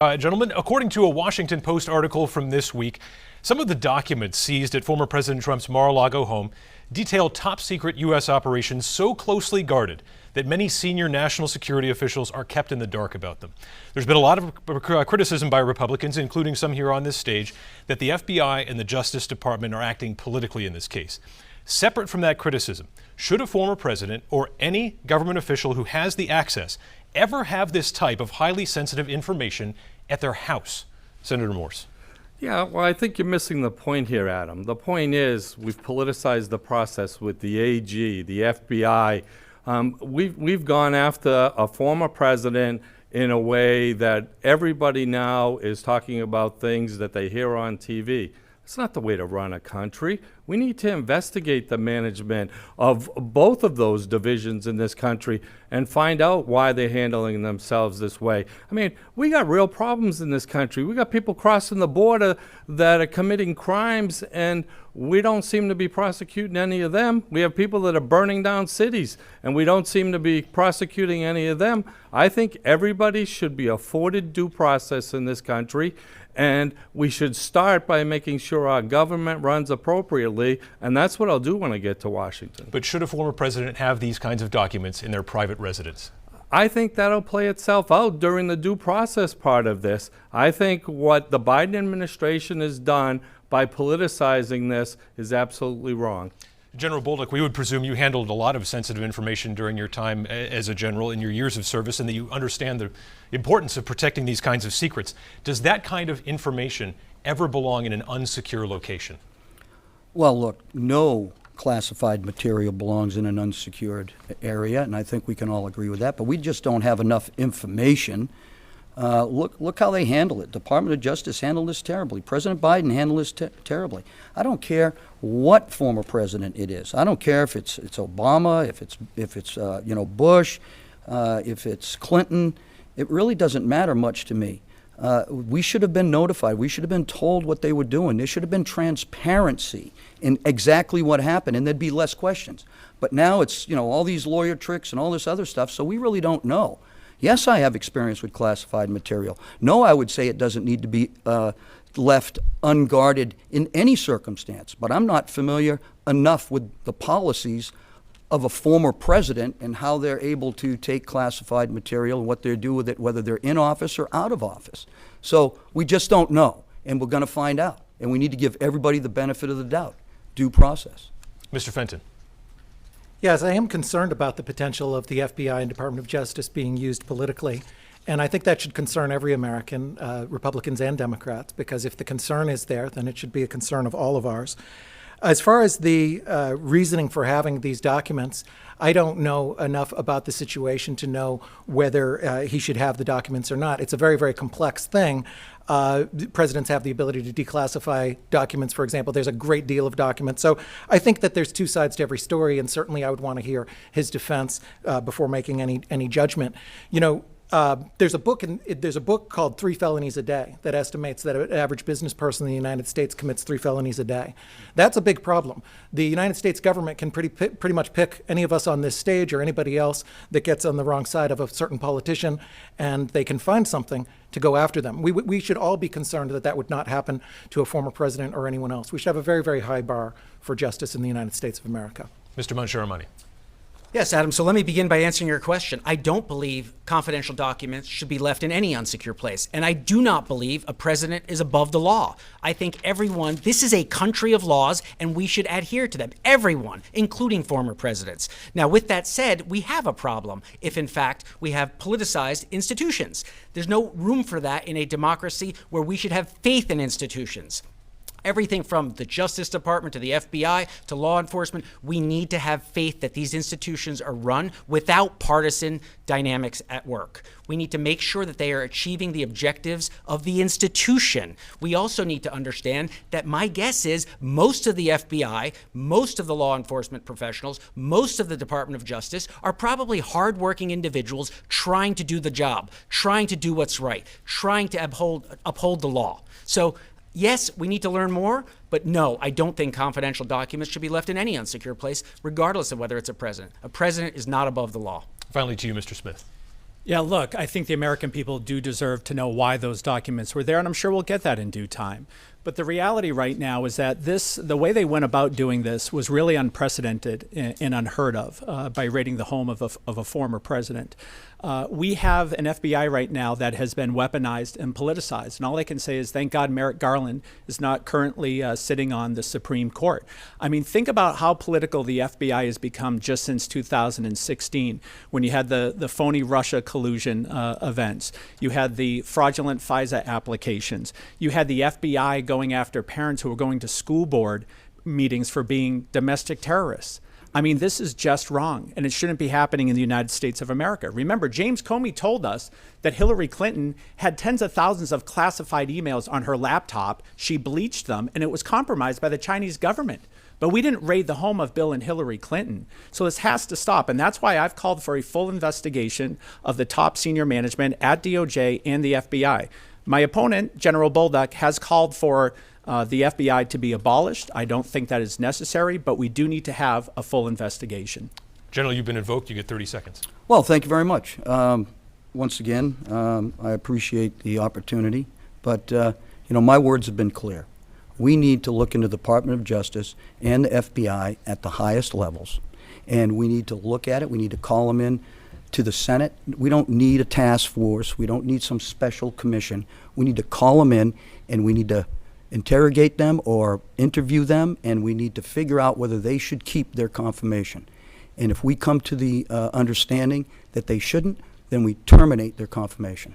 Gentlemen, according to a Washington Post article from this week, some of the documents seized at former President Trump's Mar-a-Lago home detail top-secret U.S. operations so closely guarded that many senior national security officials are kept in the dark about them. There's been a lot of criticism by Republicans, including some here on this stage, that the FBI and the Justice Department are acting politically in this case. Separate from that criticism, should a former president or any government official who has the access ever have this type of highly sensitive information at their house? Senator Morse. Yeah, well, I think you're missing the point here, Adam. The point is we've politicized the process with the AG, the FBI. We've gone after a former president in a way that everybody now is talking about things that they hear on TV. It's not the way to run a country. We need to investigate the management of both of those divisions in this country and find out why they're handling themselves this way. I mean, we got real problems in this country. We got people crossing the border that are committing crimes, and we don't seem to be prosecuting any of them. We have people that are burning down cities, and we don't seem to be prosecuting any of them. I think everybody should be afforded due process in this country, and we should start by making sure our government runs appropriately, and that's what I'll do when I get to Washington. But should a former president have these kinds of documents in their private residence? I think that'll play itself out during the due process part of this. I think what the Biden administration has done by politicizing this is absolutely wrong. General Bolduc, we would presume you handled a lot of sensitive information during your time as a general in your years of service, and that you understand the importance of protecting these kinds of secrets. Does that kind of information ever belong in an unsecure location? Well, look, no classified material belongs in an unsecured area, and I think we can all agree with that, but we just don't have enough information. Look how they handle it. Department of Justice handled this terribly. President Biden handled this terribly. I don't care what former president it is. I don't care if it's Obama, if it's Bush, if it's Clinton. It really doesn't matter much to me. We should have been notified. We should have been told what they were doing. There should have been transparency in exactly what happened, and there'd be less questions. But now it's all these lawyer tricks and all this other stuff, so we really don't know. Yes, I have experience with classified material. No, I would say it doesn't need to be left unguarded in any circumstance, but I'm not familiar enough with the policies of a former president and how they're able to take classified material and what they do with it, whether they're in office or out of office. So we just don't know, and we're going to find out. And we need to give everybody the benefit of the doubt, due process. Mr. Fenton. Yes, I am concerned about the potential of the FBI and Department of Justice being used politically. And I think that should concern every American, Republicans and Democrats, because if the concern is there, then it should be a concern of all of ours. As far as the reasoning for having these documents, I don't know enough about the situation to know whether he should have the documents or not. It's a very, very complex thing. Presidents have the ability to declassify documents, for example. There's a great deal of documents. So I think that there's two sides to every story, and certainly I would want to hear his defense before making any judgment. There's a book called 3 Felonies a Day that estimates that an average business person in the United States commits 3 felonies a day. That's a big problem. The United States government can pretty much pick any of us on this stage or anybody else that gets on the wrong side of a certain politician, and they can find something to go after them. We should all be concerned that that would not happen to a former president or anyone else. We should have a very, very high bar for justice in the United States of America. Mr. Moncharmani. Yes, Adam, so let me begin by answering your question. I don't believe confidential documents should be left in any unsecure place, and I do not believe a president is above the law. I think this is a country of laws, and we should adhere to them, everyone, including former presidents. Now, with that said, we have a problem if, in fact, we have politicized institutions. There's no room for that in a democracy where we should have faith in institutions. Everything from the Justice Department to the FBI to law enforcement, we need to have faith that these institutions are run without partisan dynamics at work. We need to make sure that they are achieving the objectives of the institution. We also need to understand that my guess is most of the FBI, most of the law enforcement professionals, most of the Department of Justice are probably hardworking individuals trying to do the job, trying to do what's right, trying to uphold the law. So yes, we need to learn more, but no, I don't think confidential documents should be left in any unsecure place, regardless of whether it's a president. A president is not above the law. Finally to you, Mr. Smith. Yeah, look, I think the American people do deserve to know why those documents were there, and I'm sure we'll get that in due time. But the reality right now is that the way they went about doing this was really unprecedented and unheard of by raiding the home of a former president. We have an FBI right now that has been weaponized and politicized. And all I can say is thank God Merrick Garland is not currently sitting on the Supreme Court. I mean, think about how political the FBI has become just since 2016, when you had the phony Russia collusion events. You had the fraudulent FISA applications. You had the FBI going after parents who were going to school board meetings for being domestic terrorists. I mean, this is just wrong, and it shouldn't be happening in the United States of America. Remember, James Comey told us that Hillary Clinton had tens of thousands of classified emails on her laptop. She bleached them, and it was compromised by the Chinese government. But we didn't raid the home of Bill and Hillary Clinton. So this has to stop, and that's why I've called for a full investigation of the top senior management at DOJ and the FBI. My opponent, General Bolduc, has called for the FBI to be abolished. I don't think that is necessary, but we do need to have a full investigation. General, you've been invoked. You get 30 seconds. Well, thank you very much. Once again, I appreciate the opportunity, but my words have been clear. We need to look into the Department of Justice and the FBI at the highest levels, and we need to look at it. We need to call them in to the Senate. We don't need a task force. We don't need some special commission. We need to call them in, and we need to interrogate them or interview them, and we need to figure out whether they should keep their confirmation. And if we come to the understanding that they shouldn't, then we terminate their confirmation.